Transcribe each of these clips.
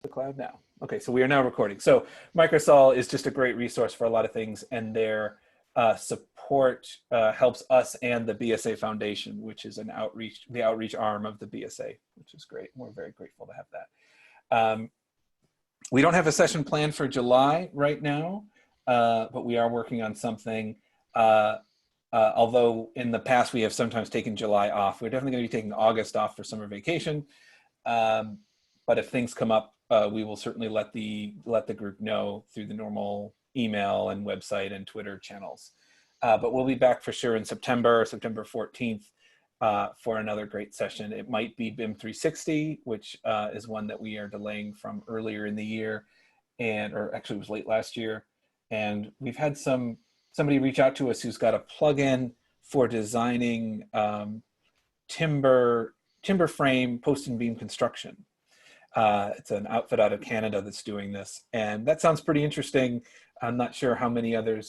the cloud now. Okay, so we are now recording. So Microsol is just a great resource for a lot of things, and their support helps us and the BSA Foundation, which is the outreach arm of the BSA, which is great. We're very grateful to have that. We don't have a session planned for July right now, but we are working on something. Although in the past we have sometimes taken July off, we're definitely going to be taking August off for summer vacation. But if things come up, we will certainly let the group know through the normal email and website and Twitter channels. But we'll be back for sure in September 14th, for another great session. It might be BIM 360, which is one that we are delaying from earlier in the year, or actually it was late last year. And we've had somebody reach out to us who's got a plugin for designing timber frame post and beam construction. It's an outfit out of Canada that's doing this, and that sounds pretty interesting. I'm not sure how many other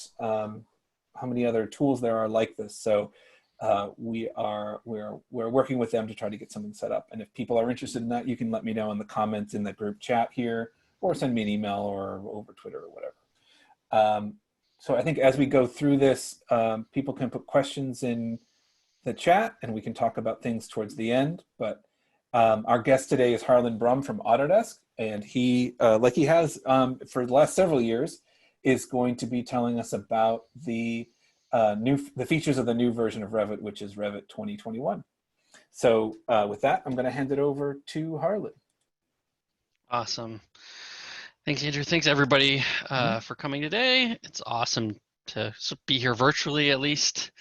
tools there are like this. So we're working with them to try to get something set up. And if people are interested in that, you can let me know in the comments in the group chat here, or send me an email or over Twitter or whatever. So I think as we go through this, people can put questions in the chat and we can talk about things towards the end. But our guest today is Harlan Brum from Autodisk, and he, like he has for the last several years, is going to be telling us about the features of the new version of Revit, which is Revit 2021. So with that, I'm going to hand it over to Harlan. Awesome. Thanks, Andrew. Thanks, everybody, for coming today. It's awesome to be here virtually, at least.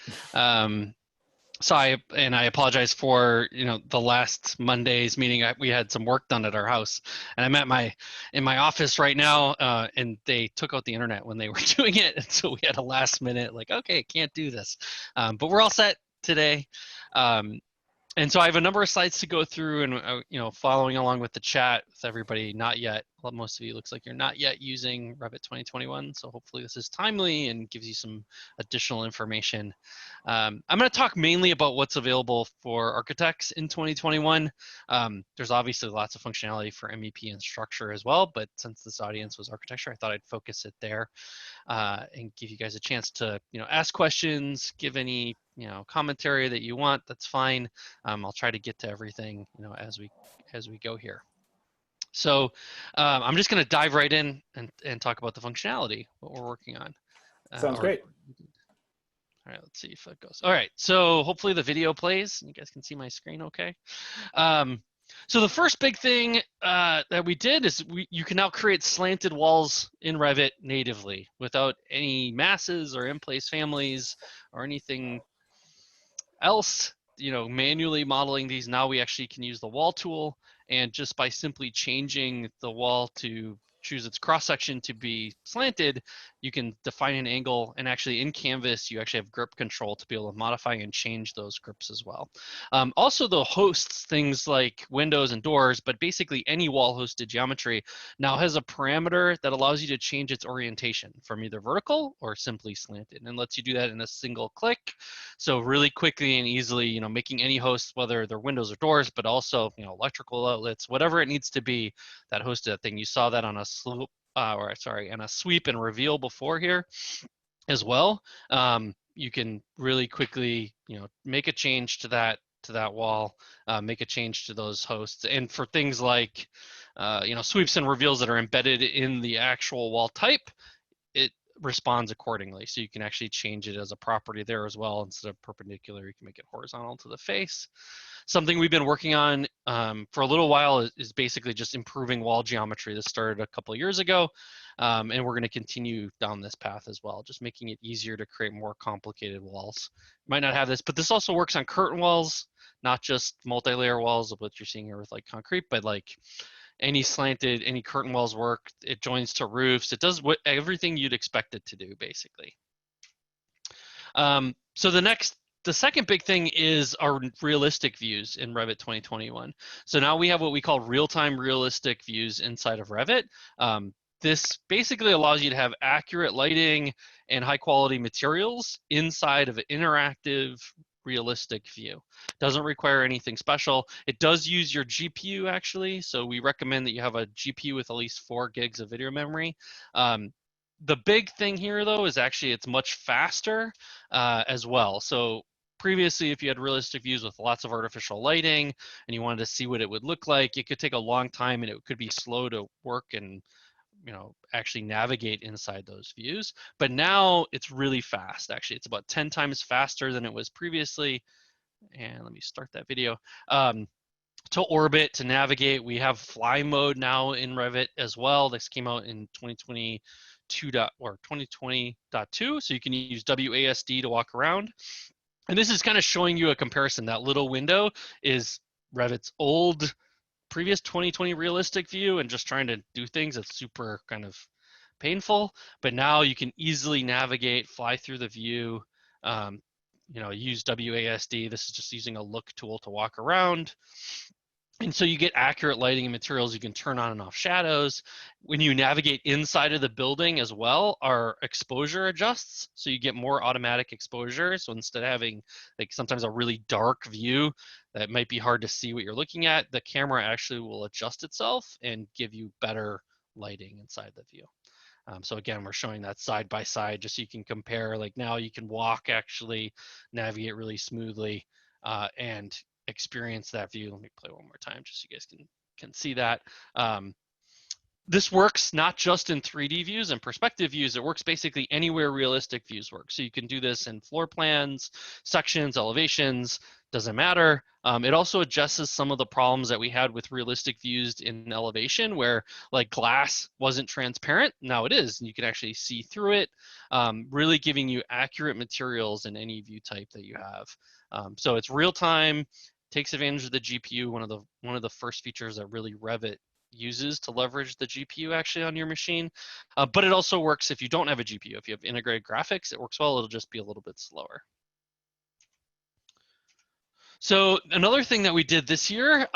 So I apologize for the last Monday's meeting. We had some work done at our house, and I'm in my office right now, and they took out the internet when they were doing it, and so we had a last minute like, okay, can't do this, but we're all set today. And so I have a number of slides to go through, and following along with the chat with everybody. Not yet. Well, most of you looks like you're not yet using Revit 2021, so hopefully this is timely and gives you some additional information. I'm going to talk mainly about what's available for architects in 2021. There's obviously lots of functionality for MEP and structure as well, but since this audience was architecture, I thought I'd focus it there and give you guys a chance to ask questions, give any commentary that you want. That's fine. I'll try to get to everything as we go here. So I'm just going to dive right in and talk about the functionality, what we're working on. Sounds great. All right, let's see if it goes. All right, so hopefully the video plays. You guys can see my screen okay. So the first big thing that we did is you can now create slanted walls in Revit natively without any masses or in-place families or anything else. Manually modeling these. Now we actually can use the wall tool, and just by simply changing the wall to choose its cross section to be slanted, you can define an angle, and actually in Canvas you actually have grip control to be able to modify and change those grips as well. Also the hosts, things like windows and doors, but basically any wall hosted geometry now has a parameter that allows you to change its orientation from either vertical or simply slanted, and lets you do that in a single click. So really quickly and easily, making any host, whether they're windows or doors, but also electrical outlets, whatever it needs to be, that hosted that thing. You saw that on a and a sweep and reveal before here as well. You can really quickly make a change to that wall, make a change to those hosts. And for things like sweeps and reveals that are embedded in the actual wall type, it responds accordingly. So you can actually change it as a property there as well. Instead of perpendicular, you can make it horizontal to the face. Something we've been working on for a little while is basically just improving wall geometry. This started a couple of years ago, and we're going to continue down this path as well, just making it easier to create more complicated walls. You might not have this, but this also works on curtain walls, not just multi-layer walls of what you're seeing here with like concrete, but like any slanted, any curtain walls work. It joins to roofs. It does everything you'd expect it to do, basically. So the second big thing is our realistic views in Revit 2021. So now we have what we call real-time realistic views inside of Revit. This basically allows you to have accurate lighting and high-quality materials inside of an interactive realistic view. Doesn't require anything special. It does use your GPU actually, so we recommend that you have a GPU with at least 4 gigs of video memory. The big thing here though is actually it's much faster as well. So previously, if you had realistic views with lots of artificial lighting and you wanted to see what it would look like, it could take a long time and it could be slow to work and actually navigate inside those views. But now it's really fast. Actually, it's about 10 times faster than it was previously. And let me start that video. To orbit, to navigate, we have fly mode now in Revit as well. This came out in 2020.2, so you can use WASD to walk around. And this is kind of showing you a comparison. That little window is Revit's old previous 2020 realistic view, and just trying to do things that's super kind of painful. But now you can easily navigate, fly through the view, use WASD. This is just using a look tool to walk around. And so you get accurate lighting and materials. You can turn on and off shadows. When you navigate inside of the building as well, our exposure adjusts. So you get more automatic exposure. So instead of having like sometimes a really dark view that might be hard to see what you're looking at, the camera actually will adjust itself and give you better lighting inside the view. So again, we're showing that side by side just so you can compare. Like now you can walk, actually navigate really smoothly and experience that view. Let me play one more time just so you guys can see that. This works not just in 3D views and perspective views. It works basically anywhere realistic views work. So you can do this in floor plans, sections, elevations, doesn't matter. It also adjusts some of the problems that we had with realistic views in elevation where like glass wasn't transparent. Now it is, and you can actually see through it, really giving you accurate materials in any view type that you have. So it's real time, takes advantage of the GPU, one of the first features that really Revit uses to leverage the GPU actually on your machine. But it also works if you don't have a GPU. If you have integrated graphics, it works well. It'll just be a little bit slower. So another thing that we did this year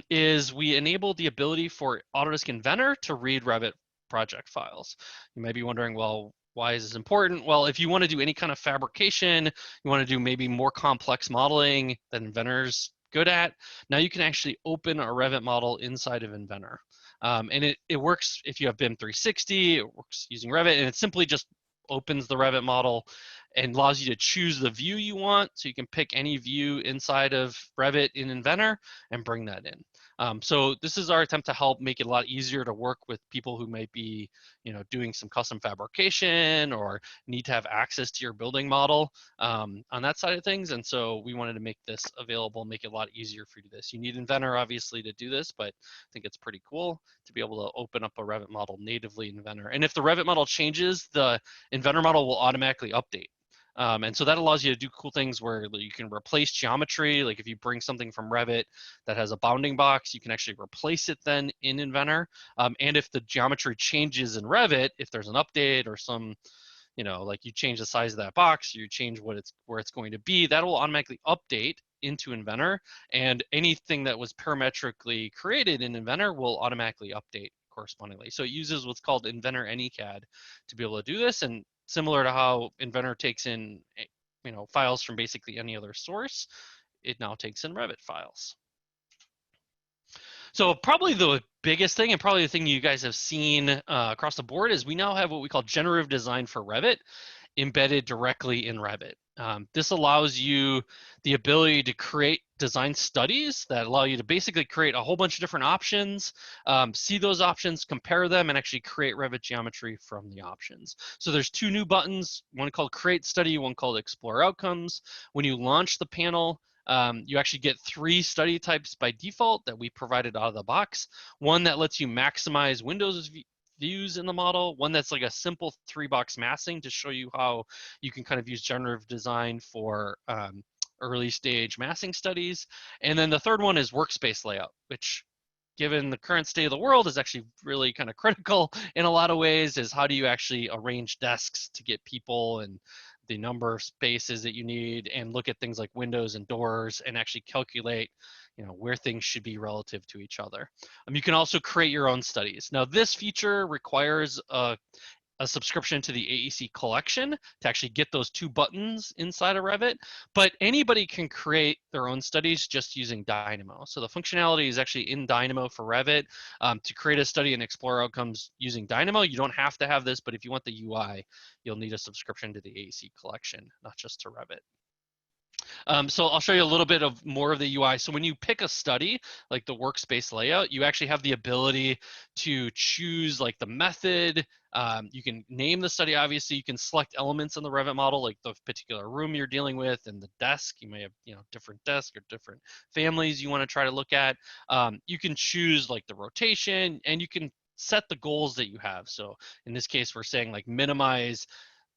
is we enabled the ability for Autodisk Inventor to read Revit project files. You might be wondering, well, why is this important? Well, if you want to do any kind of fabrication, you want to do maybe more complex modeling that Inventor's good at, now you can actually open a Revit model inside of Inventor. And it works if you have BIM 360, it works using Revit, and it simply just opens the Revit model and allows you to choose the view you want. So you can pick any view inside of Revit in Inventor and bring that in. So this is our attempt to help make it a lot easier to work with people who might be, doing some custom fabrication or need to have access to your building model on that side of things. And so we wanted to make this available, make it a lot easier for you to do this. You need Inventor obviously to do this, but I think it's pretty cool to be able to open up a Revit model natively in Inventor. And if the Revit model changes, the Inventor model will automatically update. And so that allows you to do cool things where you can replace geometry. Like if you bring something from Revit that has a bounding box, you can actually replace it then in Inventor. And if the geometry changes in Revit, if there's an update or some, like you change the size of that box, you change where it's going to be, that will automatically update into Inventor. And anything that was parametrically created in Inventor will automatically update correspondingly. So it uses what's called Inventor AnyCAD to be able to do this. And similar to how Inventor takes in, files from basically any other source, it now takes in Revit files. So probably the biggest thing, and probably the thing you guys have seen across the board, is we now have what we call generative design for Revit embedded directly in Revit. This allows you the ability to create design studies that allow you to basically create a whole bunch of different options, see those options, compare them, and actually create Revit geometry from the options. So there's 2 new buttons, one called Create Study, one called Explore Outcomes. When you launch the panel, you actually get 3 study types by default that we provided out of the box. One that lets you maximize windows views in the model, one that's like a simple 3-box massing to show you how you can kind of use generative design for early stage massing studies. And then the third one is Workspace Layout, which given the current state of the world is actually really kind of critical in a lot of ways, is how do you actually arrange desks to get people and the number of spaces that you need, and look at things like windows and doors and actually calculate where things should be relative to each other. You can also create your own studies. Now this feature requires a a subscription to the AEC collection to actually get those 2 buttons inside of Revit, but anybody can create their own studies just using Dynamo. So the functionality is actually in Dynamo for Revit. To create a study and explore outcomes using Dynamo, you don't have to have this, but if you want the UI, you'll need a subscription to the AEC collection, not just to Revit. So I'll show you a little bit of more of the UI. So when you pick a study, like the workspace layout, you actually have the ability to choose like the method. You can name the study, obviously. You can select elements in the Revit model, like the particular room you're dealing with and the desk. You may have, different desks or different families you want to try to look at. You can choose like the rotation, and you can set the goals that you have. So in this case, we're saying like minimize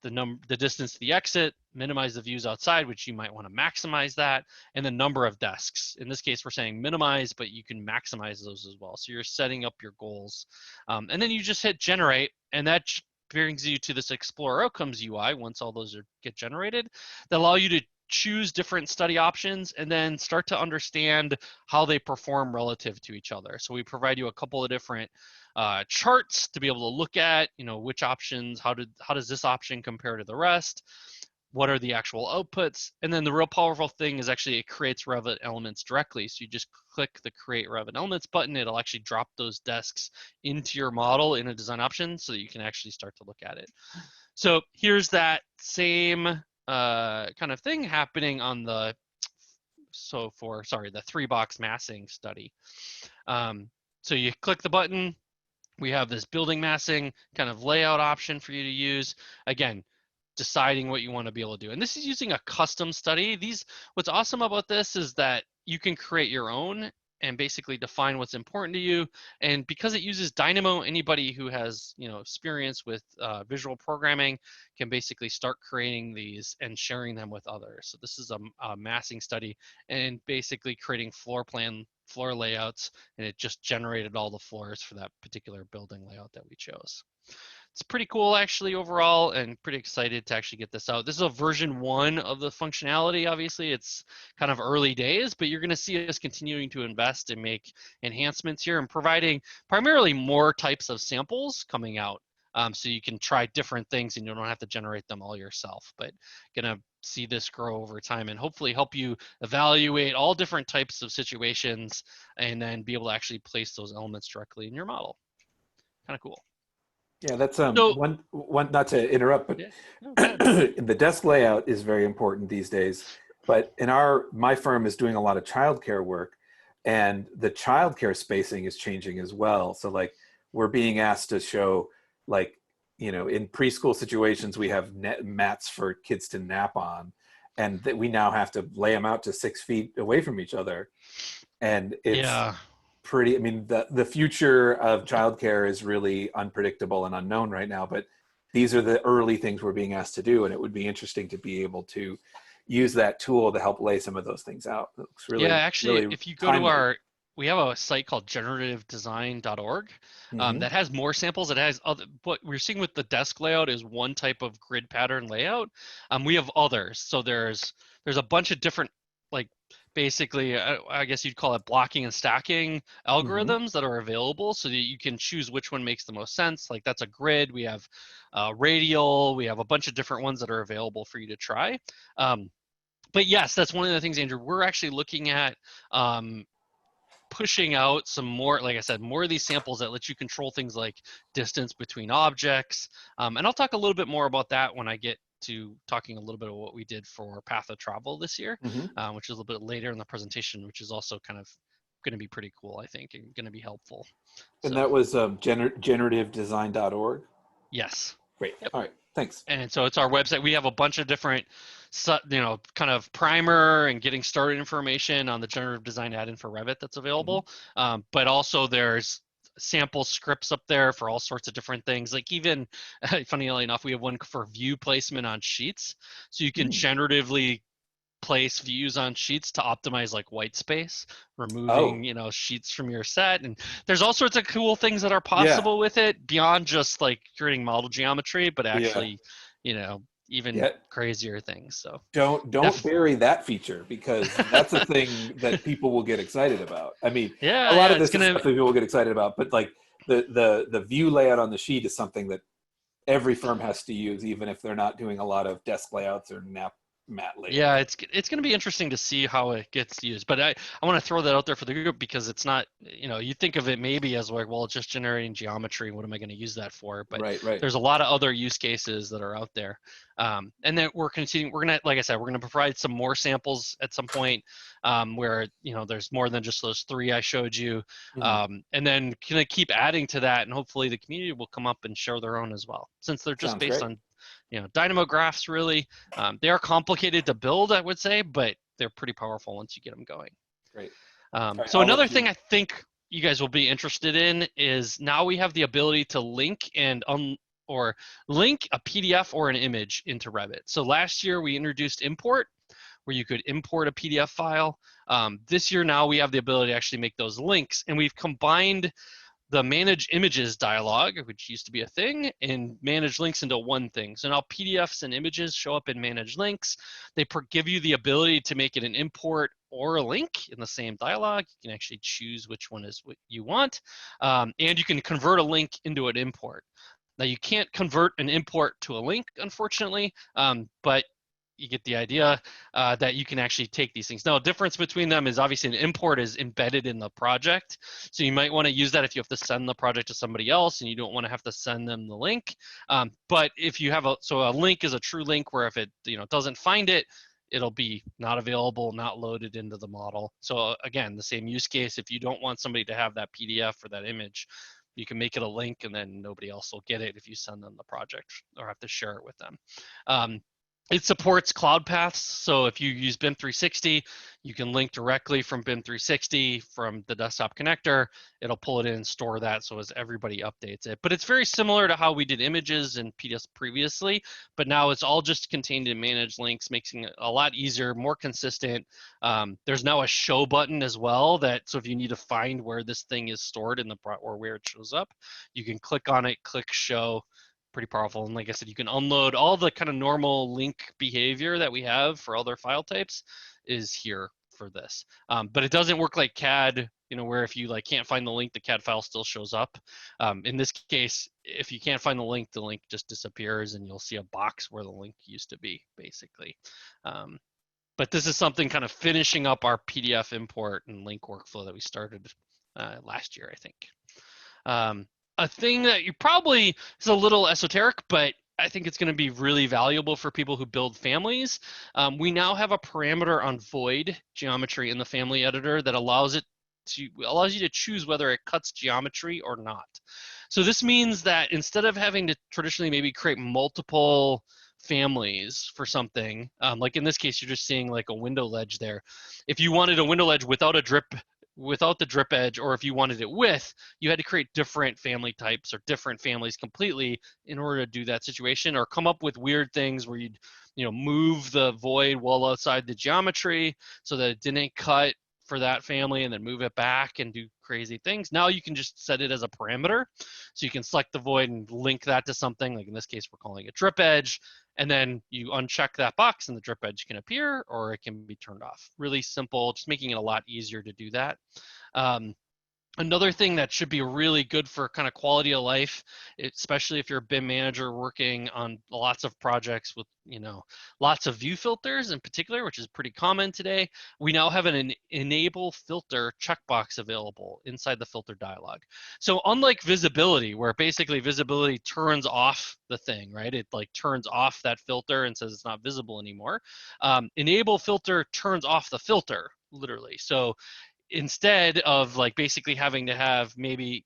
the distance to the exit, minimize the views outside, which you might want to maximize that, and the number of desks. In this case, we're saying minimize, but you can maximize those as well. So you're setting up your goals. And then you just hit generate, and that brings you to this Explore Outcomes UI once all those get generated that allow you to choose different study options and then start to understand how they perform relative to each other. So we provide you a couple of different charts to be able to look at, which options, how does this option compare to the rest? What are the actual outputs? And then the real powerful thing is actually it creates Revit elements directly. So you just click the Create Revit Elements button. It'll actually drop those desks into your model in a design option so that you can actually start to look at it. So here's that same kind of thing happening on the 3-box massing study. So you click the button. We have this building massing kind of layout option for you to use. Again, deciding what you want to be able to do. And this is using a custom study. What's awesome about this is that you can create your own and basically define what's important to you. And because it uses Dynamo, anybody who has experience with visual programming can basically start creating these and sharing them with others. So this is a massing study and basically creating floor layouts, and it just generated all the floors for that particular building layout that we chose. It's pretty cool actually overall, and pretty excited to actually get this out. This is a version 1 of the functionality. Obviously it's kind of early days, but you're going to see us continuing to invest and make enhancements here and providing primarily more types of samples coming out. So you can try different things and you don't have to generate them all yourself, but gonna see this grow over time and hopefully help you evaluate all different types of situations and then be able to actually place those elements directly in your model. Kind of cool. Yeah, that's one not to interrupt, but the desk layout is very important these days. But my firm is doing a lot of childcare work, and the childcare spacing is changing as well. So like we're being asked to show like, in preschool situations, we have mats for kids to nap on, and that we now have to lay them out to 6 feet away from each other. And it's pretty, the future of childcare is really unpredictable and unknown right now, but these are the early things we're being asked to do. And it would be interesting to be able to use that tool to help lay some of those things out. It looks really, actually, really if you go to we have a site called generativedesign.org that has more samples. It has what we're seeing with the desk layout is one type of grid pattern layout. We have others. So there's a bunch of different, like basically, I guess you'd call it blocking and stacking algorithms that are available so that you can choose which one makes the most sense. Like that's a grid. We have radial. We have a bunch of different ones that are available for you to try. But yes, that's one of the things, Andrew, we're actually looking at pushing out some more, like I said, more of these samples that let you control things like distance between objects. And I'll talk a little bit more about that when I get to talking a little bit of what we did for Path of Travel this year, which is a little bit later in the presentation, which is also kind of going to be pretty cool, I think, and going to be helpful. And that was generativedesign.org? Yes. Great. Yep. All right. Thanks. And so it's our website. We have a bunch of different, kind of primer and getting started information on the generative design add-in for Revit that's available. But also there's sample scripts up there for all sorts of different things. Like even, funnily enough, we have one for view placement on sheets. So you can generatively place views on sheets to optimize like white space, removing sheets from your set, and there's all sorts of cool things that are possible with it beyond just like creating model geometry, but actually even crazier things. So don't bury that feature, because that's a thing that people will get excited about. A lot of this is stuff that people will get excited about, but like the view layout on the sheet is something that every firm has to use, even if they're not doing a lot of desk layouts or mat layout. Yeah, it's going to be interesting to see how it gets used. But I want to throw that out there for the group because it's not, you think of it maybe as like, well, it's just generating geometry. What am I going to use that for? But Right, right. there's a lot of other use cases that are out there. And then we're continuing, we're going to, like I said, we're going to provide some more samples at some point where, there's more than just those 3 I showed you. And then kind of keep adding to that. And hopefully the community will come up and show their own as well, since they're just Sounds based great. on Dynamo graphs. Really, they are complicated to build, I would say, but they're pretty powerful once you get them going. Great. All right, So I'll another let you. thing I think you guys will be interested in is now we have the ability to link or link a PDF or an image into Revit. So last year we introduced import, where you could import a PDF file. This year now we have the ability to actually make those links, and we've combined the manage images dialog, which used to be a thing, and manage links into one thing. So now PDFs and images show up in manage links. They give you the ability to make it an import or a link in the same dialog. You can actually choose which one is what you want. And you can convert a link into an import. Now you can't convert an import to a link, unfortunately, but you get the idea that you can actually take these things. Now, a difference between them is obviously an import is embedded in the project. So you might want to use that if you have to send the project to somebody else and you don't want to have to send them the link. But if you have a link is a true link where if it doesn't find it, it'll be not available, not loaded into the model. So again, the same use case. If you don't want somebody to have that PDF or that image, you can make it a link and then nobody else will get it if you send them the project or have to share it with them. It supports cloud paths, so if you use BIM 360, you can link directly from BIM 360 from the desktop connector. It'll pull it in and store that so as everybody updates it. But it's very similar to how we did images and PDFs previously, but now it's all just contained in managed links, making it a lot easier, more consistent. There's now a show button as well, so if you need to find where this thing is stored in or where it shows up, you can click on it, click show. Pretty powerful. And like I said, you can unload all the kind of normal link behavior that we have for other file types is here for this. But it doesn't work like CAD, where if you can't find the link, the CAD file still shows up. In this case, if you can't find the link just disappears and you'll see a box where the link used to be, basically. But this is something kind of finishing up our PDF import and link workflow that we started last year, I think. A thing that you probably is a little esoteric, but I think it's going to be really valuable for people who build families. We now have a parameter on void geometry in the family editor that allows you to choose whether it cuts geometry or not. So this means that instead of having to traditionally maybe create multiple families for something, like in this case, you're just seeing like a window ledge there. If you wanted a window ledge without the drip edge, or if you wanted it with, you had to create different family types or different families completely in order to do that situation, or come up with weird things where you'd move the void well outside the geometry so that it didn't cut for that family and then move it back and do crazy things. Now you can just set it as a parameter. So you can select the void and link that to something, like in this case, we're calling it drip edge. And then you uncheck that box and the drip edge can appear or it can be turned off. Really simple, just making it a lot easier to do that. Another thing that should be really good for kind of quality of life, especially if you're a BIM manager working on lots of projects with, lots of view filters in particular, which is pretty common today. We now have an enable filter checkbox available inside the filter dialog. So unlike visibility, where basically visibility turns off the thing, right? It turns off that filter and says it's not visible anymore. Enable filter turns off the filter, literally. So instead of basically having to have maybe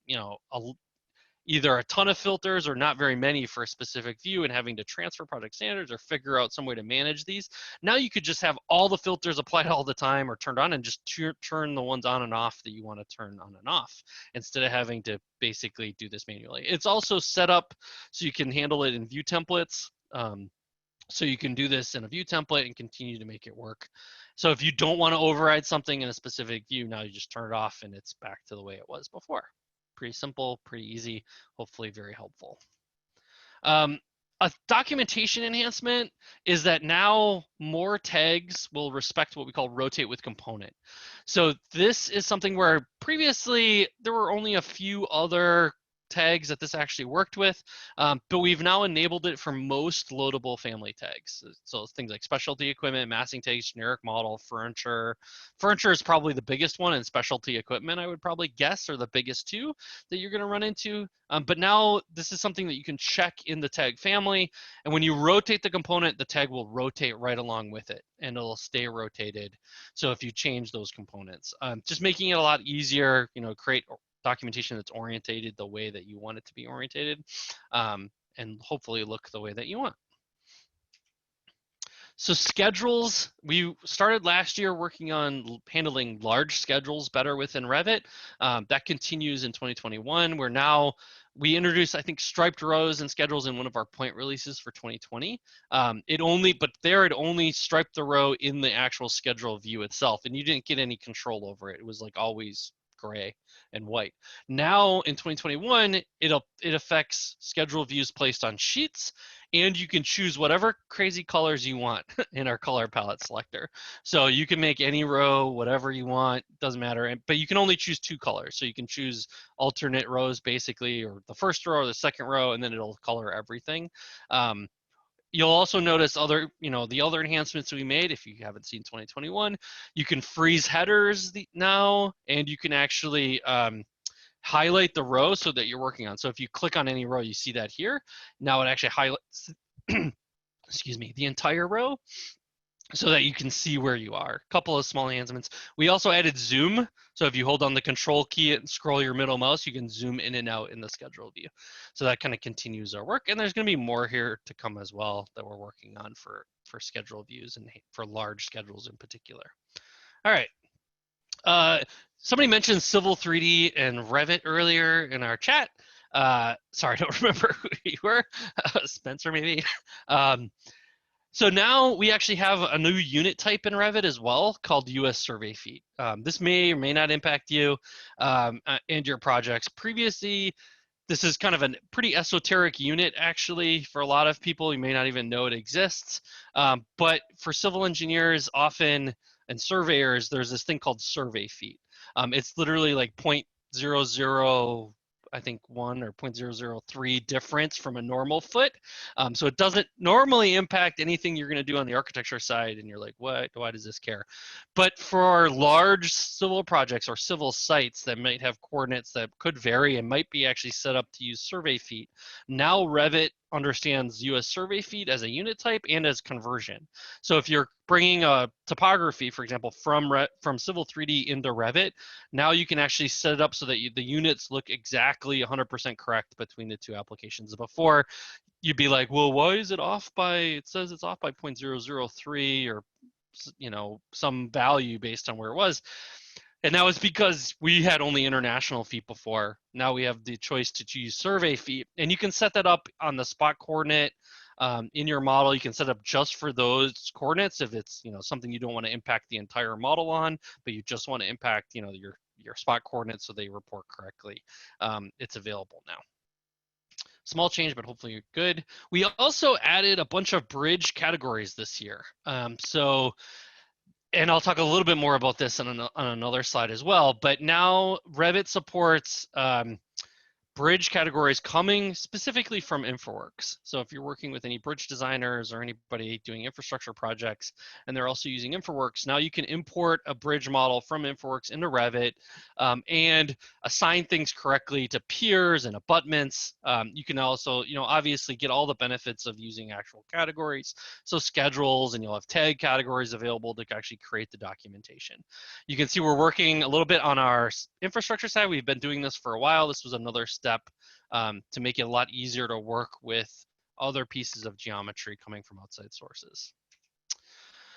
either a ton of filters or not very many for a specific view and having to transfer project standards or figure out some way to manage these, now you could just have all the filters applied all the time or turned on and just turn the ones on and off that you want to turn on and off instead of having to basically do this manually. It's also set up so you can handle it in view templates. So you can do this in a view template and continue to make it work. So if you don't want to override something in a specific view, now you just turn it off and it's back to the way it was before. Pretty simple, pretty easy, hopefully very helpful. A documentation enhancement is that now more tags will respect what we call rotate with component. So this is something where previously there were only a few other tags that this actually worked with, but we've now enabled it for most loadable family tags. So things like specialty equipment, massing tags, generic model, furniture. Furniture is probably the biggest one, and specialty equipment, I would probably guess, are the biggest two that you're going to run into. But now this is something that you can check in the tag family, and when you rotate the component, the tag will rotate right along with it, and it'll stay rotated. So if you change those components, just making it a lot easier, create documentation that's orientated the way that you want it to be orientated, and hopefully look the way that you want. So schedules, we started last year working on handling large schedules better within Revit. That continues in 2021. We introduced, I think, striped rows and schedules in one of our point releases for 2020. It only striped the row in the actual schedule view itself, and you didn't get any control over it. It was like always gray and white. Now in 2021, it affects schedule views placed on sheets, and you can choose whatever crazy colors you want in our color palette selector. So you can make any row whatever you want, doesn't matter, but you can only choose 2 colors. So you can choose alternate rows basically, or the first row or the second row, and then it'll color everything. You'll also notice the other enhancements we made. If you haven't seen 2021, you can freeze headers now, and you can actually highlight the row so that you're working on. So if you click on any row, you see that here. Now it actually highlights, excuse me, the entire row, so that you can see where you are. A couple of small enhancements. We also added zoom. So if you hold on the control key and scroll your middle mouse, you can zoom in and out in the schedule view. So that kind of continues our work. And there's going to be more here to come as well that we're working on for schedule views and for large schedules in particular. All right. Somebody mentioned Civil 3D and Revit earlier in our chat. Sorry, I don't remember who you were. Spencer, maybe. So now we actually have a new unit type in Revit as well called US survey feet. This may or may not impact you and your projects. Previously, this is kind of a pretty esoteric unit actually for a lot of people. You may not even know it exists. But for civil engineers often and surveyors, there's this thing called survey feet. It's literally like 0.00, I think 1 or 0.003 difference from a normal foot. So it doesn't normally impact anything you're going to do on the architecture side, and you're like, what? Why does this care? But for large civil projects or civil sites that might have coordinates that could vary and might be actually set up to use survey feet, now Revit understands US survey feet as a unit type and as conversion. So if you're bringing a topography, for example, from Civil 3D into Revit, now you can actually set it up so that the units look exactly 100% correct between the two applications. Before, you'd be like, well, why is it off by, it says it's off by 0.003 or, some value based on where it was. And that was because we had only international feet before. Now we have the choice to choose survey feet, and you can set that up on the spot coordinate in your model. You can set up just for those coordinates if it's something you don't want to impact the entire model on, but you just want to impact your spot coordinates so they report correctly. It's available now. Small change, but hopefully you're good. We also added a bunch of bridge categories this year. And I'll talk a little bit more about this on another slide as well, but now Revit supports bridge categories coming specifically from InfraWorks. So if you're working with any bridge designers or anybody doing infrastructure projects, and they're also using InfraWorks, now you can import a bridge model from InfraWorks into Revit and assign things correctly to piers and abutments. You can also, obviously get all the benefits of using actual categories. So schedules, and you'll have tag categories available to actually create the documentation. You can see we're working a little bit on our infrastructure side. We've been doing this for a while. This was another step to make it a lot easier to work with other pieces of geometry coming from outside sources.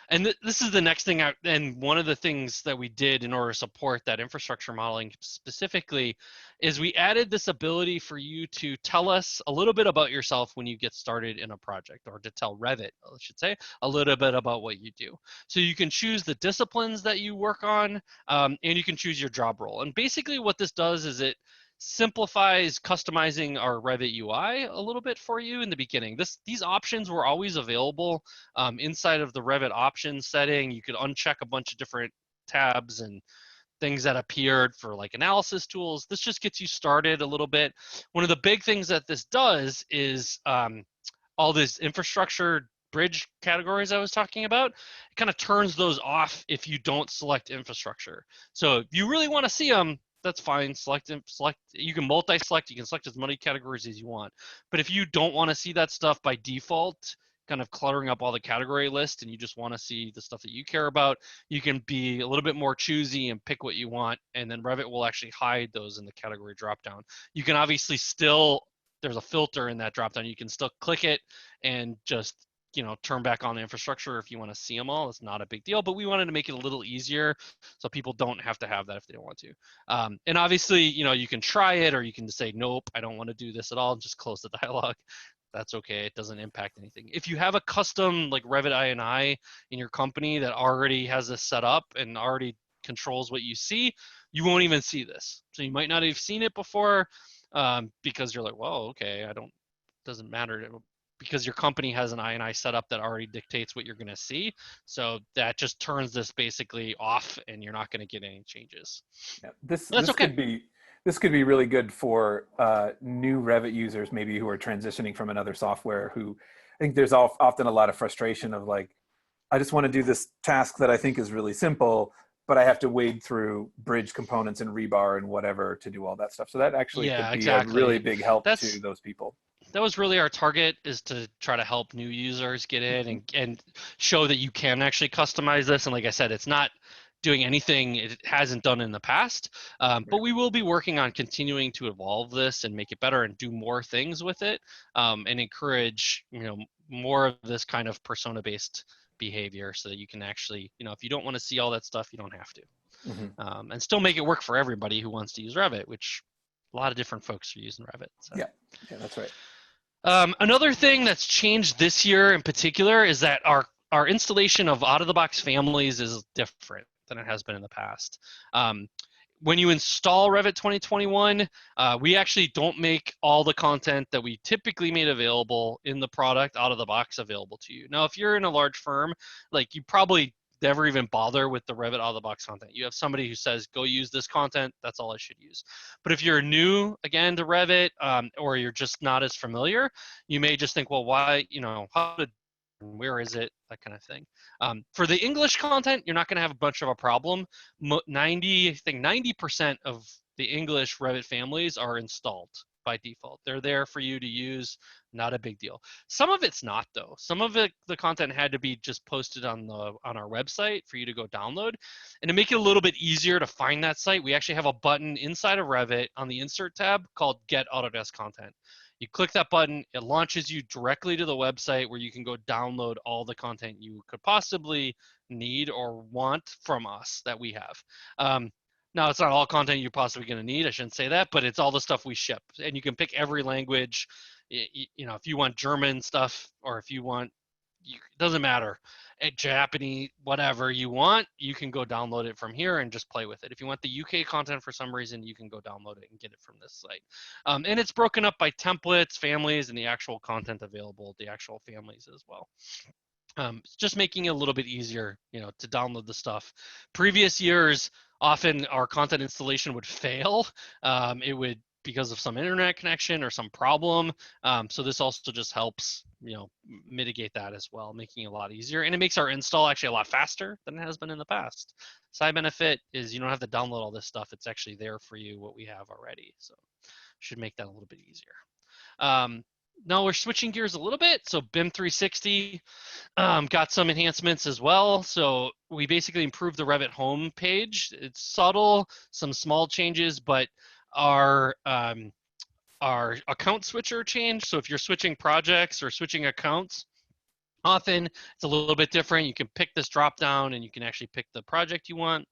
And this is the next thing, and one of the things that we did in order to support that infrastructure modeling specifically is we added this ability for you to tell us a little bit about yourself when you get started in a project, or to tell Revit, I should say, a little bit about what you do. So you can choose the disciplines that you work on, and you can choose your job role. And basically what this does is it simplifies customizing our Revit UI a little bit for you in the beginning. These options were always available inside of the Revit options setting. You could uncheck a bunch of different tabs and things that appeared for like analysis tools. This just gets you started a little bit. One of the big things that this does is all this infrastructure bridge categories I was talking about, it kind of turns those off if you don't select infrastructure. So if you really want to see them, that's fine. Select. You can multi-select. You can select as many categories as you want. But if you don't want to see that stuff by default, kind of cluttering up all the category list, and you just want to see the stuff that you care about, you can be a little bit more choosy and pick what you want, and then Revit will actually hide those in the category dropdown. You can obviously still, there's a filter in that dropdown. You can still click it and just turn back on the infrastructure if you want to see them all. It's not a big deal, but we wanted to make it a little easier so people don't have to have that if they don't want to. And obviously, you can try it, or you can just say, nope, I don't want to do this at all, and just close the dialog. That's okay. It doesn't impact anything. If you have a custom like Revit INI in your company that already has this set up and already controls what you see, you won't even see this. So you might not have seen it before because you're like, well, okay, doesn't matter, because your company has an INI setup that already dictates what you're going to see. So that just turns this basically off, and you're not going to get any changes. Yeah, That's this okay. could be really good for new Revit users, maybe who are transitioning from another software. Who, I think there's often a lot of frustration of like, I just want to do this task that I think is really simple, but I have to wade through bridge components and rebar and whatever to do all that stuff. So that actually could be a really big help to those people. That was really our target, is to try to help new users get in and show that you can actually customize this. And like I said, it's not doing anything it hasn't done in the past, but we will be working on continuing to evolve this and make it better and do more things with it, and encourage more of this kind of persona-based behavior, so that you can actually, if you don't want to see all that stuff, you don't have to, and still make it work for everybody who wants to use Revit, which a lot of different folks are using Revit. So. Yeah, that's right. Another thing that's changed this year in particular is that our installation of out-of-the-box families is different than it has been in the past. When you install Revit 2021, we actually don't make all the content that we typically made available in the product out of the box available to you. Now, if you're in a large firm, like, you probably never even bother with the Revit out of the box content. You have somebody who says, go use this content, that's all I should use. But if you're new, again, to Revit, or you're just not as familiar, you may just think, well, why, where is it, that kind of thing. For the English content, you're not going to have a bunch of a problem. 90% of the English Revit families are installed by default. They're there for you to use, not a big deal. Some of it's not, though. Some of it, the content had to be just posted on our website for you to go download. And to make it a little bit easier to find that site, we actually have a button inside of Revit on the Insert tab called Get Autodesk Content. You click that button, it launches you directly to the website where you can go download all the content you could possibly need or want from us that we have. Now, it's not all content you're possibly going to need. I shouldn't say that, but it's all the stuff we ship. And you can pick every language. If you want German stuff, or if you want, it doesn't matter, Japanese, whatever you want, you can go download it from here and just play with it. If you want the UK content for some reason, you can go download it and get it from this site. And it's broken up by templates, families, and the actual content available, the actual families as well. It's just making it a little bit easier, to download the stuff. Previous years, often our content installation would fail. It would, because of some internet connection or some problem. So this also just helps, mitigate that as well, making it a lot easier. And it makes our install actually a lot faster than it has been in the past. Side benefit is you don't have to download all this stuff. It's actually there for you, what we have already. So should make that a little bit easier. Now we're switching gears a little bit. So BIM 360 got some enhancements as well. So we basically improved the Revit home page. It's subtle, some small changes, but our account switcher changed. So if you're switching projects or switching accounts, often it's a little bit different. You can pick this drop down and you can actually pick the project you want.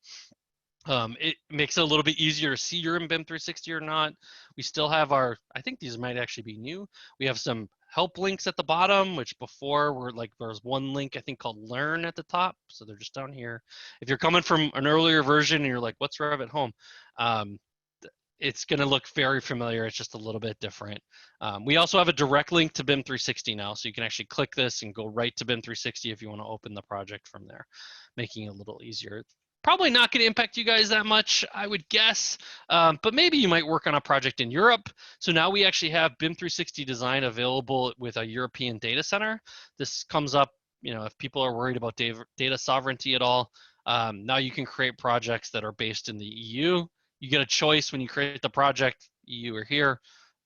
It makes it a little bit easier to see you're in BIM 360 or not. We still have I think these might actually be new. We have some help links at the bottom, which before were like, there's one link I think called Learn at the top. So they're just down here. If you're coming from an earlier version and you're like, what's Revit Home? It's going to look very familiar. It's just a little bit different. We also have a direct link to BIM 360 now. So you can actually click this and go right to BIM 360 if you want to open the project from there, making it a little easier. probably not going to impact you guys that much, I would guess. But maybe you might work on a project in Europe. So now we actually have BIM 360 Design available with a European data center. This comes up, if people are worried about data sovereignty at all. Now you can create projects that are based in the EU. You get a choice when you create the project, EU or here.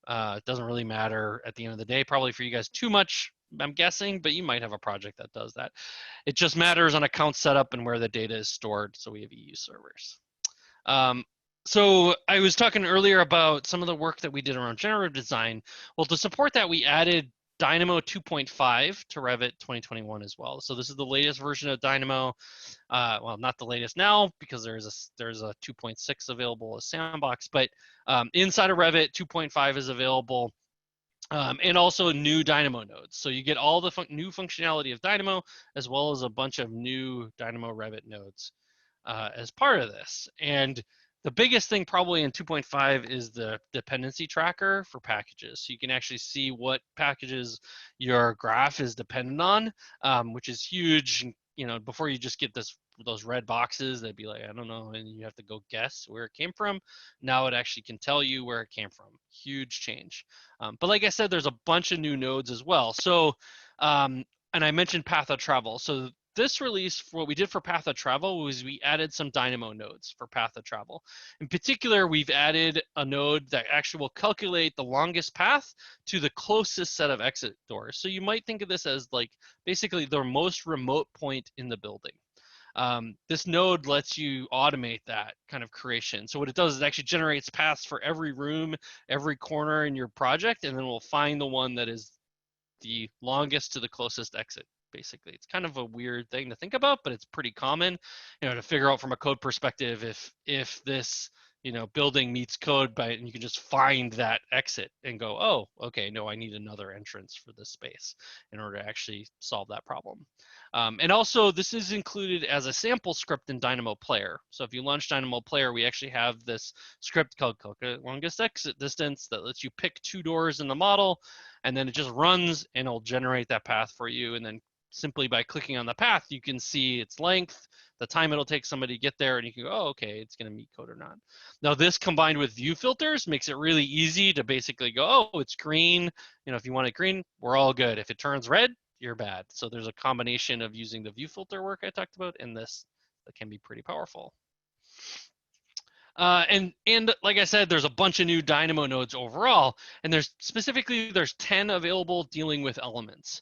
It doesn't really matter at the end of the day, probably for you guys too much, I'm guessing, but you might have a project that does that. It just matters on account setup and where the data is stored. So we have EU servers. So I was talking earlier about some of the work that we did around generative design. Well, to support that, we added Dynamo 2.5 to Revit 2021 as well. So this is the latest version of Dynamo. Well, not the latest now because there's a 2.6 available as Sandbox, but inside of Revit 2.5 is available. And also new Dynamo nodes. So you get all the new functionality of Dynamo as well as a bunch of new Dynamo Revit nodes as part of this. And the biggest thing probably in 2.5 is the dependency tracker for packages. So you can actually see what packages your graph is dependent on, which is huge. Before you just get those red boxes, they'd be like, I don't know, and you have to go guess where it came from. Now it actually can tell you where it came from. Huge change. But like I said, there's a bunch of new nodes as well. So, and I mentioned path of travel. So this release, what we did for path of travel was we added some Dynamo nodes for path of travel. In particular, we've added a node that actually will calculate the longest path to the closest set of exit doors. So you might think of this as like basically the most remote point in the building. This node lets you automate that kind of creation. So what it does is it actually generates paths for every room, every corner in your project, and then we'll find the one that is the longest to the closest exit. Basically, it's kind of a weird thing to think about, but it's pretty common, to figure out from a code perspective if this building meets code and you can just find that exit and go, oh, okay, no, I need another entrance for this space in order to actually solve that problem. And also, this is included as a sample script in Dynamo Player. So if you launch Dynamo Player, we actually have this script called calculate longest exit distance that lets you pick 2 doors in the model, and then it just runs and it'll generate that path for you. And then simply by clicking on the path, you can see its length, the time it'll take somebody to get there, and you can go, oh, okay, it's going to meet code or not. Now, this combined with view filters makes it really easy to basically go, oh, it's green. If you want it green, we're all good. If it turns red, you're bad. So there's a combination of using the view filter work I talked about and this that can be pretty powerful. And like I said, there's a bunch of new Dynamo nodes overall, and there's 10 available dealing with elements.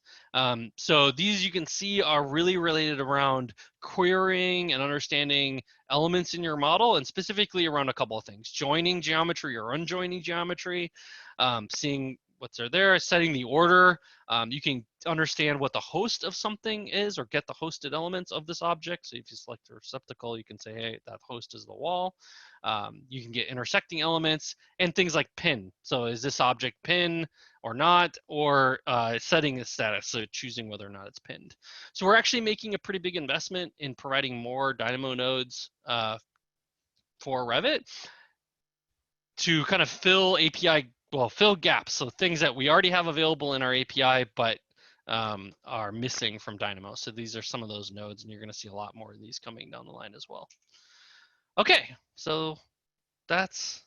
So these you can see are really related around querying and understanding elements in your model, and specifically around a couple of things: joining geometry or unjoining geometry, seeing what's there, setting the order. You can understand what the host of something is or get the hosted elements of this object. So if you select a receptacle, you can say, hey, that host is the wall. You can get intersecting elements and things like pin. So is this object pin or not, or setting the status, so choosing whether or not it's pinned. So we're actually making a pretty big investment in providing more Dynamo nodes for Revit to kind of fill gaps. So things that we already have available in our API, but are missing from Dynamo. So these are some of those nodes, and you're going to see a lot more of these coming down the line as well. Okay, so that's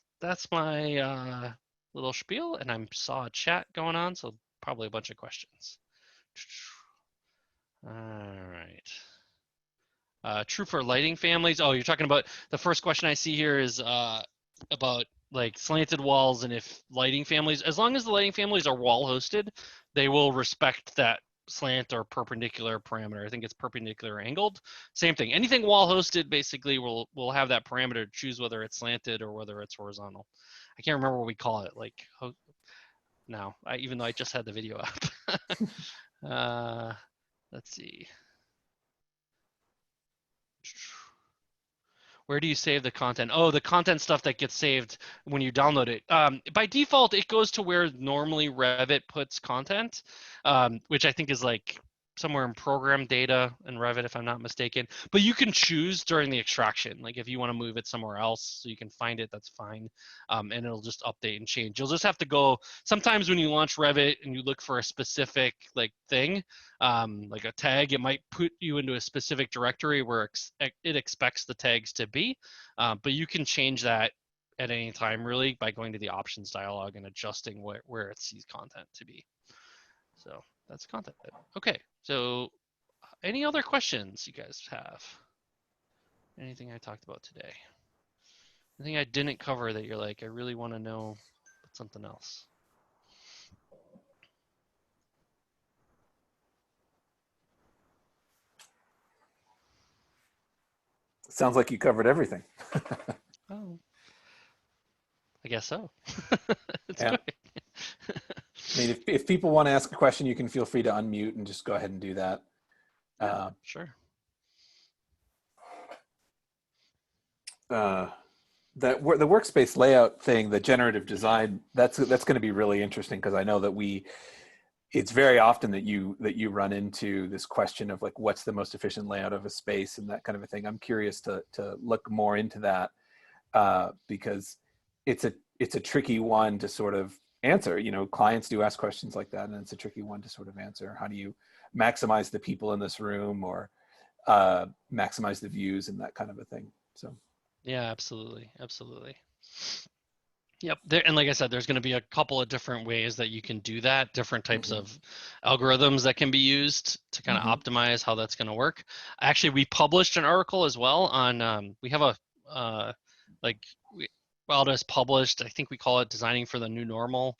my little spiel, and I saw a chat going on, so probably a bunch of questions. All right. True for lighting families. Oh, you're talking about the first question I see here is about like slanted walls, and if lighting families, as long as the lighting families are wall hosted, they will respect that slant or perpendicular parameter. I think it's perpendicular angled. Same thing. Anything wall hosted basically will have that parameter to choose whether it's slanted or whether it's horizontal. I can't remember what we call it. Like now, even though I just had the video up. Let's see. Where do you save the content? Oh, the content stuff that gets saved when you download it. By default, it goes to where normally Revit puts content, which I think is like somewhere in program data in Revit, if I'm not mistaken. But you can choose during the extraction, like if you want to move it somewhere else so you can find it, that's fine. And it'll just update and change. You'll just have to go, sometimes when you launch Revit and you look for a specific like thing, like a tag, it might put you into a specific directory where it expects the tags to be. But you can change that at any time really by going to the options dialog and adjusting where it sees content to be. So that's content. Okay, so any other questions you guys have? Anything I talked about today? Anything I didn't cover that you're like, I really want to know something else? Sounds like you covered everything. Oh, I guess so. It's Yeah. good. I mean, if people want to ask a question, you can feel free to unmute and just go ahead and do that. Sure. The workspace layout thing, the generative design, that's going to be really interesting, because I know that it's very often that you run into this question of like, what's the most efficient layout of a space and that kind of a thing. I'm curious to look more into that, because it's a tricky one to sort of answer. You know, clients do ask questions like that, and it's a tricky one to sort of answer. How do you maximize the people in this room, or maximize the views and that kind of a thing? So. Yeah, absolutely. Absolutely. Yep. And like I said, there's going to be a couple of different ways that you can do that, different types of algorithms that can be used to kind of optimize how that's going to work. Actually, we published an article as well on, we have a, Autodisk published, I think we call it Designing for the New Normal.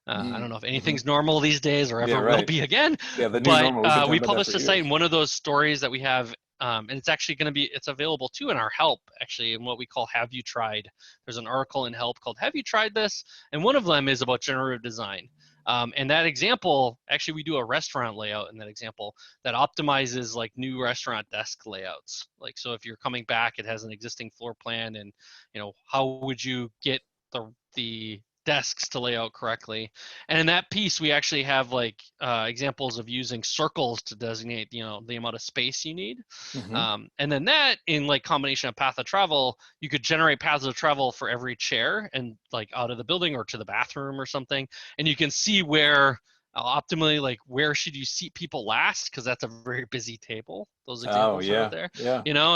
I don't know if anything's normal these days or ever will be again. Yeah, the new but normal. We've been talking we about that published for a site, years. and one of those stories that we have, and it's actually going to be, it's available too in our help, actually, in what we call Have You Tried? There's an article in help called Have You Tried This? And one of them is about generative design. And that example, actually, we do a restaurant layout in that example that optimizes like new restaurant desk layouts. Like, so if you're coming back, it has an existing floor plan, and how would you get the desks to lay out correctly? And in that piece, we actually have like examples of using circles to designate the amount of space you need. And then that, in like combination of path of travel, you could generate paths of travel for every chair and like out of the building or to the bathroom or something, and you can see where optimally, like, where should you seat people last, because that's a very busy table, those examples are out there.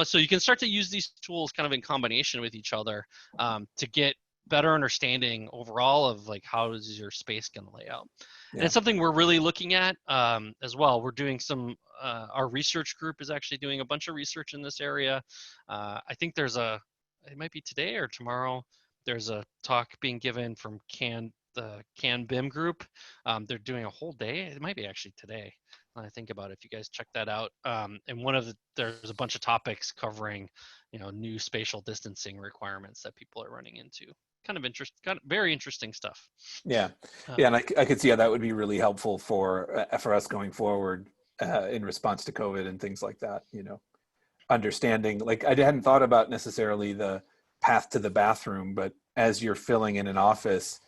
So you can start to use these tools kind of in combination with each other to get better understanding overall of like, how is your space going to lay out. And it's something we're really looking at as well. We're doing some our research group is actually doing a bunch of research in this area. I think it might be today or tomorrow, there's a talk being given from the BIM group. They're doing a whole day. It might be actually today, when I think about it, if you guys check that out. And there's a bunch of topics covering, new spatial distancing requirements that people are running into. Kind of very interesting stuff. Yeah, and I could see how that would be really helpful for us going forward in response to COVID and things like that. Understanding, like, I hadn't thought about necessarily the path to the bathroom, but as you're filling in an office,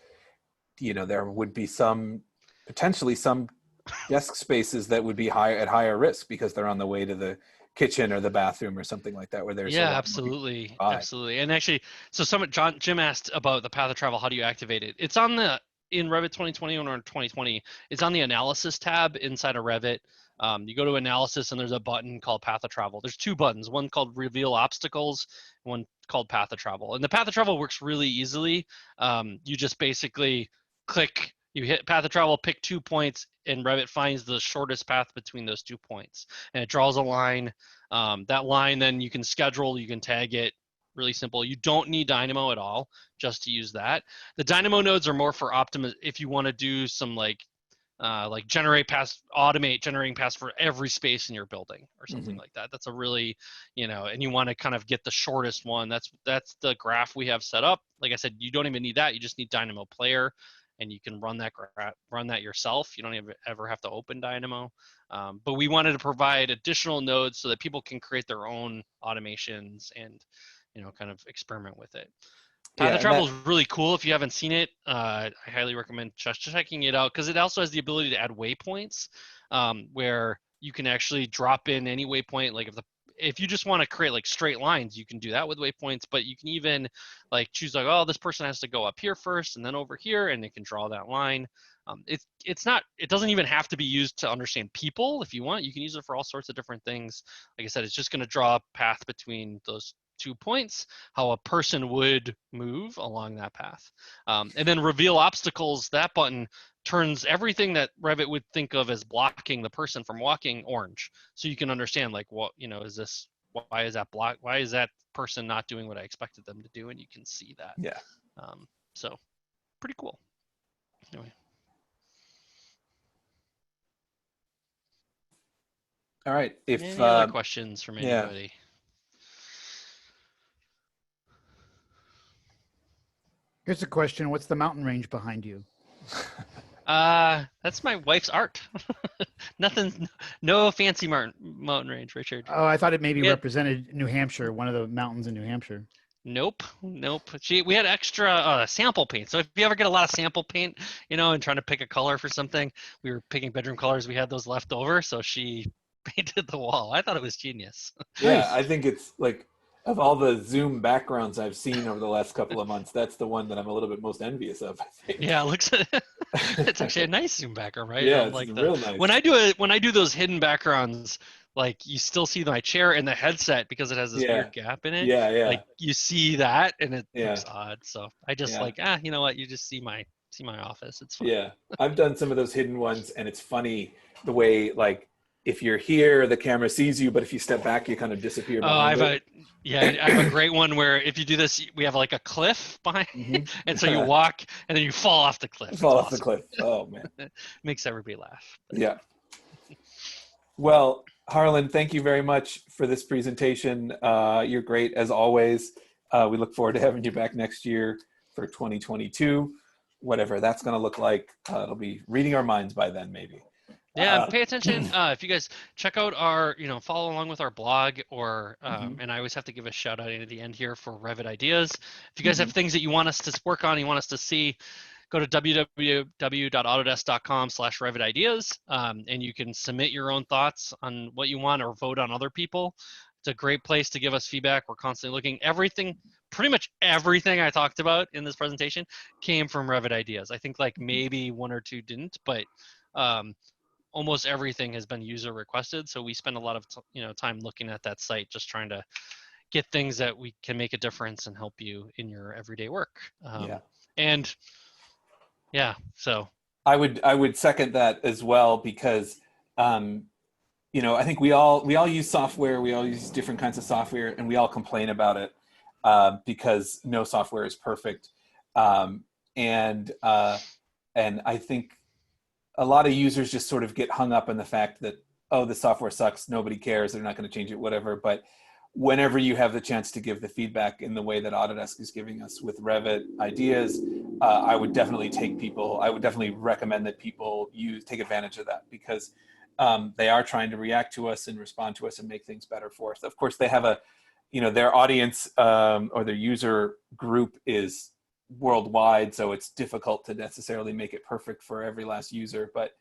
there would be potentially some desk spaces that would be at higher risk because they're on the way to the kitchen or the bathroom or something like that, where there's absolutely. And actually, so Jim asked about the path of travel. How do you activate it? It's in Revit 2021 or 2020. It's on the analysis tab inside of Revit. You go to analysis and there's a button called path of travel. There's two buttons, one called reveal obstacles, one called path of travel. And the path of travel works really easily. You just basically click, you hit path of travel, pick 2 points, and Revit finds the shortest path between those 2 points. And it draws a line. That line, then you can schedule, you can tag it. Really simple. You don't need Dynamo at all just to use that. The Dynamo nodes are more for if you want to do some like generate paths, automate generating paths for every space in your building or something like that. That's a really, and you want to kind of get the shortest one. That's the graph we have set up. Like I said, you don't even need that. You just need Dynamo Player, and you can run that yourself. You don't ever have to open Dynamo. But we wanted to provide additional nodes so that people can create their own automations and, kind of experiment with it. Path of Travel is really cool. If you haven't seen it, I highly recommend just checking it out, because it also has the ability to add waypoints, where you can actually drop in any waypoint. Like if you just want to create like straight lines, you can do that with waypoints, but you can even like choose like, oh, this person has to go up here first and then over here, and it can draw that line. It doesn't even have to be used to understand people. If you want, you can use it for all sorts of different things. Like I said, it's just going to draw a path between those 2 points, how a person would move along that path. And then reveal obstacles, that button turns everything that Revit would think of as blocking the person from walking orange. So you can understand like, what, is this, why is that block? Why is that person not doing what I expected them to do? And you can see that. Yeah. So pretty cool. Anyway. All right. Any other questions from anybody? Yeah. Here's a question. What's the mountain range behind you? That's my wife's art. Nothing, no fancy mountain range, Richard. Oh, I thought it maybe represented New Hampshire, one of the mountains in New Hampshire. Nope. We had extra sample paint. So if you ever get a lot of sample paint, and trying to pick a color for something, we were picking bedroom colors. We had those left over, so she painted the wall. I thought it was genius. Yeah, I think it's like, of all the Zoom backgrounds I've seen over the last couple of months, that's the one that I'm a little bit most envious of, I think. Yeah, it's actually a nice Zoom background, right? Yeah, it's real nice. When I do those hidden backgrounds, like you still see my chair and the headset because it has this weird gap in it. Yeah. Like you see that and it looks odd. So I just you know what? You just see my office. It's fun. Yeah, I've done some of those hidden ones, and it's funny the way, like, if you're here, the camera sees you, but if you step back, you kind of disappear. I have a great one where if you do this, we have like a cliff behind, and so you walk and then you fall off the cliff. The cliff. Oh man, it makes everybody laugh. Yeah. Well, Harlan, thank you very much for this presentation. You're great as always. We look forward to having you back next year for 2022, whatever that's going to look like. It'll be reading our minds by then, maybe. Yeah, pay attention. If you guys check out our, follow along with our blog, or and I always have to give a shout out at the end here for Revit ideas. If you guys have things that you want us to work on, you want us to see, go to www.autodesk.com/Revit ideas, and you can submit your own thoughts on what you want or vote on other people. It's a great place to give us feedback. We're constantly looking. Pretty much everything I talked about in this presentation came from Revit ideas. I think like maybe one or two didn't, but almost everything has been user requested. So we spend a lot of time looking at that site, just trying to get things that we can make a difference and help you in your everyday work. So I would second that as well, because I think we all use software, we all use different kinds of software, and we all complain about it because no software is perfect. And I think a lot of users just sort of get hung up on the fact that, oh, the software sucks, nobody cares, they're not going to change it, whatever. But whenever you have the chance to give the feedback in the way that Autodesk is giving us with Revit ideas, I would definitely recommend that people take advantage of that, because they are trying to react to us and respond to us and make things better for us. Of course, they have their audience or their user group is worldwide, so it's difficult to necessarily make it perfect for every last user. But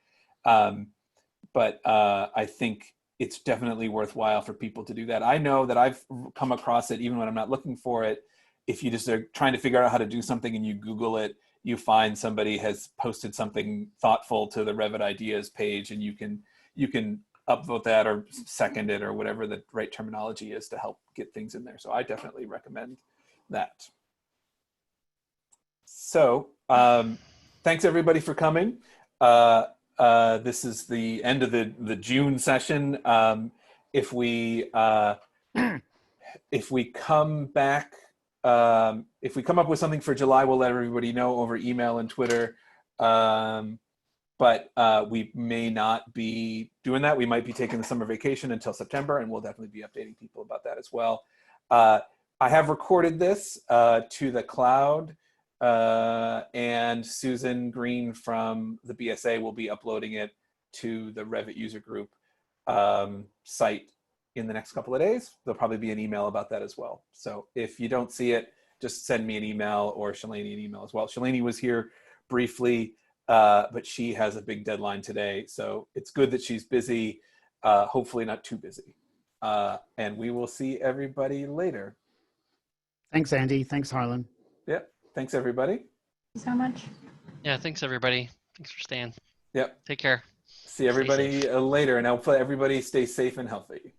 I think it's definitely worthwhile for people to do that. I know that I've come across it even when I'm not looking for it. If you just are trying to figure out how to do something and you Google it, you find somebody has posted something thoughtful to the Revit ideas page, and you can upvote that or second it or whatever the right terminology is to help get things in there. So I definitely recommend that. So thanks everybody for coming. This is the end of the June session. If we come back, if we come up with something for July, we'll let everybody know over email and Twitter. But we may not be doing that. We might be taking the summer vacation until September, and we'll definitely be updating people about that as well. I have recorded this to the cloud. And Susan Green from the BSA will be uploading it to the Revit user group site in the next couple of days. There'll probably be an email about that as well. So if you don't see it, just send me an email, or Shalini an email as well. Shalini was here briefly, but she has a big deadline today. So it's good that she's busy. hopefully not too busy. And we will see everybody later. Thanks, Andy. Thanks, Harlan. Yep. Thanks, everybody. Thank you so much. Yeah, thanks everybody. Thanks for staying. Yep. Take care. See everybody later, and I'll put everybody stay safe and healthy.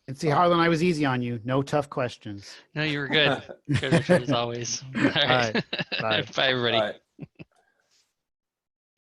And see, Harlan, I was easy on you. No tough questions. No, you were good. Good as always. All right. Bye. Bye, everybody. All right.